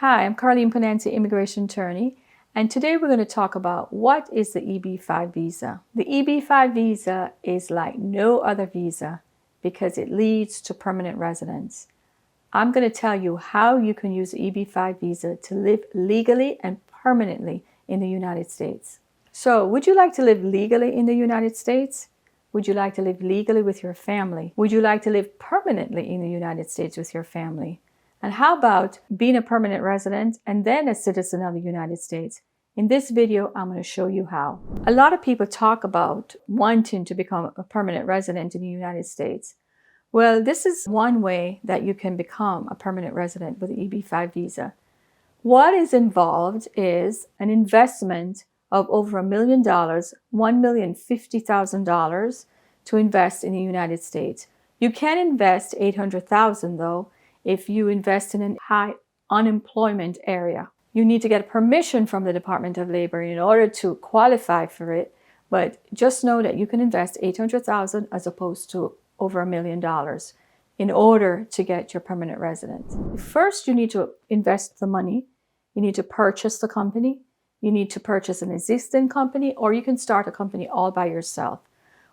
Hi, I'm Karlene Punancy, immigration attorney, and today we're going to talk about what is the EB-5 visa. The EB-5 visa is like no other visa because it leads to permanent residence. I'm going to tell you how you can use the EB-5 visa to live legally and permanently in the United States. So, would you like to live legally in the United States? Would you like to live legally with your family? Would you like to live permanently in the United States with your family? And how about being a permanent resident and then a citizen of the United States? In this video, I'm going to show you how. A lot of people talk about wanting to become a permanent resident in the United States. Well, this is one way that you can become a permanent resident with the EB-5 visa. What is involved is an investment of over $1 million, $1,050,000 to invest in the United States. You can invest $800,000 though if you invest in a high unemployment area. You need to get permission from the Department of Labor in order to qualify for it, but just know that you can invest $800,000 as opposed to over $1 million in order to get your permanent residence. First, you need to invest the money. You need to purchase the company. You need to purchase an existing company, or you can start a company all by yourself.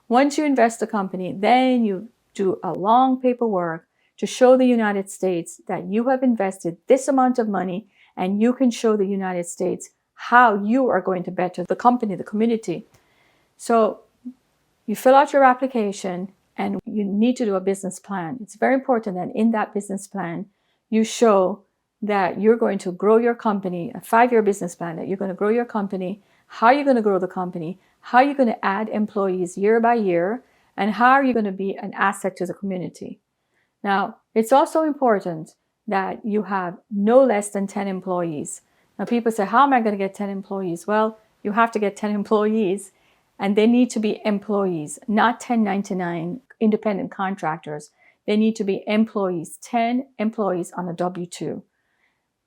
Once you invest the company, then you do a long paperwork to show the United States that you have invested this amount of money, and you can show the United States how you are going to better the company, the community. So you fill out your application and you need to do a business plan. It's very important that in that business plan, you show that you're going to grow your company, a 5-year business plan, that you're going to grow your company, how you're going to grow the company, how you're going to add employees year by year, and how are you going to be an asset to the community. Now, it's also important that you have no less than 10 employees. Now, people say, how am I going to get 10 employees? Well, you have to get 10 employees, and they need to be employees, not 1099 independent contractors. They need to be employees, 10 employees on a W-2.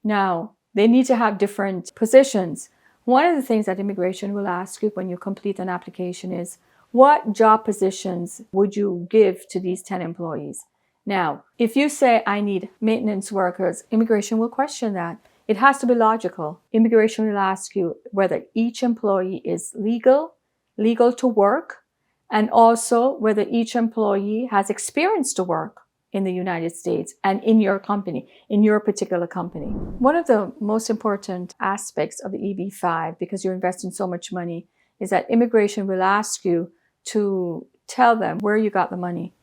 Now, they need to have different positions. One of the things that immigration will ask you when you complete an application is, what job positions would you give to these 10 employees? Now, if you say, I need maintenance workers, immigration will question that. It has to be logical. Immigration will ask you whether each employee is legal to work, and also whether each employee has experience to work in the United States and in your company, in your particular company. One of the most important aspects of the EB-5, because you're investing so much money, is that immigration will ask you to tell them where you got the money.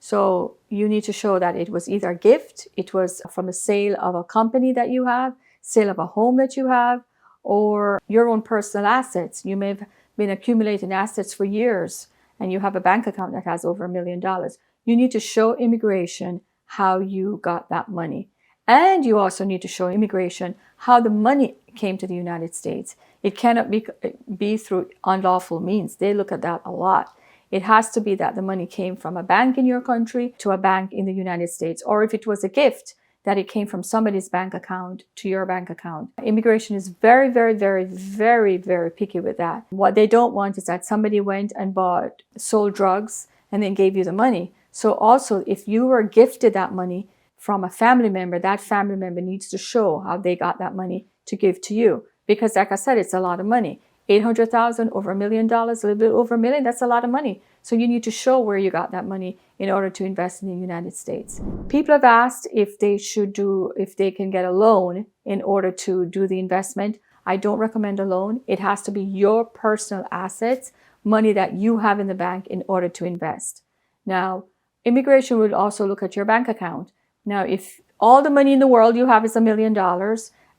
So you need to show that it was either a gift, it was from a sale of a company that you have, sale of a home that you have, or your own personal assets. You may have been accumulating assets for years and you have a bank account that has over $1 million. You need to show immigration how you got that money. And you also need to show immigration how the money came to the United States. It cannot be through unlawful means. They look at that a lot. It has to be that the money came from a bank in your country to a bank in the United States. Or if it was a gift, that it came from somebody's bank account to your bank account. Immigration is very, very, very, very, very picky with that. What they don't want is that somebody went and sold drugs and then gave you the money. So also, if you were gifted that money from a family member, that family member needs to show how they got that money to give to you. Because like I said, it's a lot of money. $800,000, over $1 million, a little bit over $1 million, that's a lot of money. So you need to show where you got that money in order to invest in the United States. People have asked if they can get a loan in order to do the investment. I don't recommend a loan. It has to be your personal assets, money that you have in the bank in order to invest. Now, immigration will also look at your bank account. Now, if all the money in the world you have is $1 million,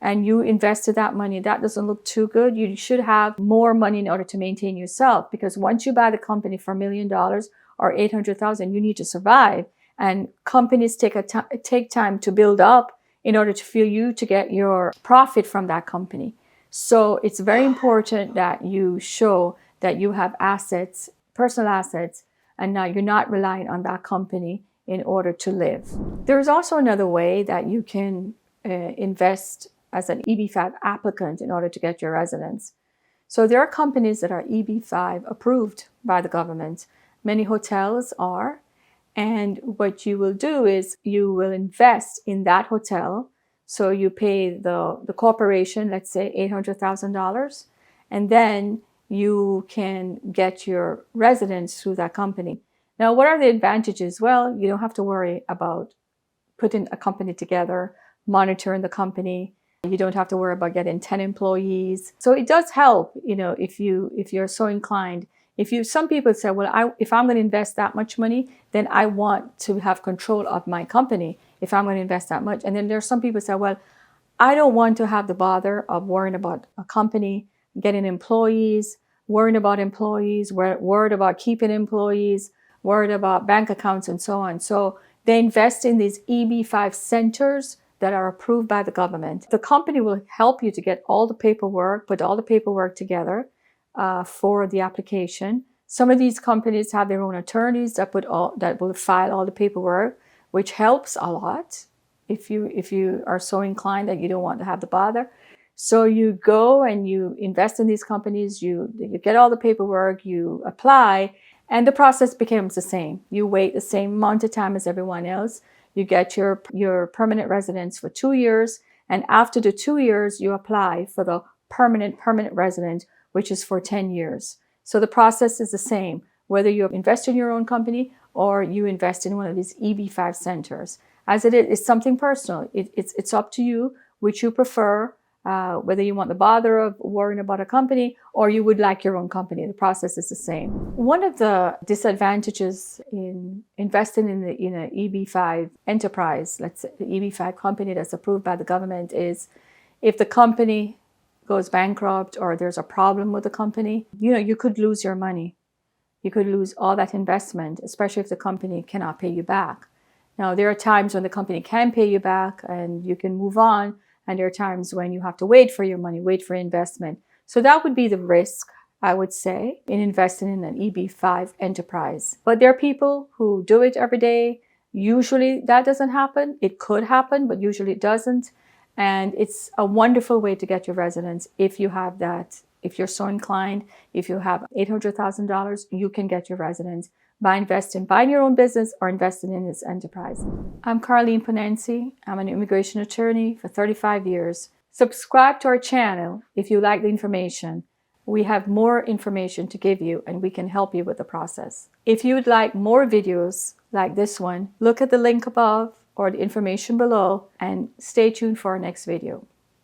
and you invested that money, that doesn't look too good. You should have more money in order to maintain yourself, because once you buy the company for $1 million or $800,000, you need to survive. And companies take time to build up in order for you to get your profit from that company. So it's very important that you show that you have assets, personal assets, and now you're not relying on that company in order to live. There is also another way that you can invest as an EB-5 applicant in order to get your residence. So there are companies that are EB-5 approved by the government. Many hotels are. And what you will do is you will invest in that hotel So you pay the corporation, let's say $800,000, and then you can get your residence through that company. Now, what are the advantages? Well, you don't have to worry about putting a company together, monitoring the company. You don't have to worry about getting 10 employees. So it does help, if you're so inclined. Some people say, well, if I'm going to invest that much money, then I want to have control of my company if I'm going to invest that much. And then there's some people say, well, I don't want to have the bother of worrying about a company, getting employees, worried about keeping employees, worried about bank accounts and so on. So they invest in these EB-5 centers that are approved by the government. The company will help you to get all the paperwork, put all the paperwork together for the application. Some of these companies have their own attorneys that will file all the paperwork, which helps a lot if you are so inclined that you don't want to have the bother. So you go and you invest in these companies, you get all the paperwork, you apply, and the process becomes the same. You wait the same amount of time as everyone else. You get your permanent residence for 2 years, and after the 2 years, you apply for the permanent resident, which is for 10 years. So the process is the same, whether you invest in your own company or you invest in one of these EB-5 centers. As it is, it's something personal. It's up to you which you prefer. Whether you want the bother of worrying about a company or you would like your own company, the process is the same. One of the disadvantages in investing in an EB-5 enterprise, let's say the EB-5 company that's approved by the government, is if the company goes bankrupt or there's a problem with the company, you could lose your money. You could lose all that investment, especially if the company cannot pay you back. Now, there are times when the company can pay you back and you can move on. And there are times when you have to wait for your money, wait for investment. So that would be the risk, I would say, in investing in an EB-5 enterprise. But there are people who do it every day. Usually that doesn't happen. It could happen, but usually it doesn't. And it's a wonderful way to get your residence if you have that. If you're so inclined, if you have $800,000, you can get your residence by buying your own business or investing in this enterprise. I'm Karlene Punancy. I'm an immigration attorney for 35 years. Subscribe to our channel if you like the information. We have more information to give you and we can help you with the process. If you would like more videos like this one, look at the link above or the information below and stay tuned for our next video.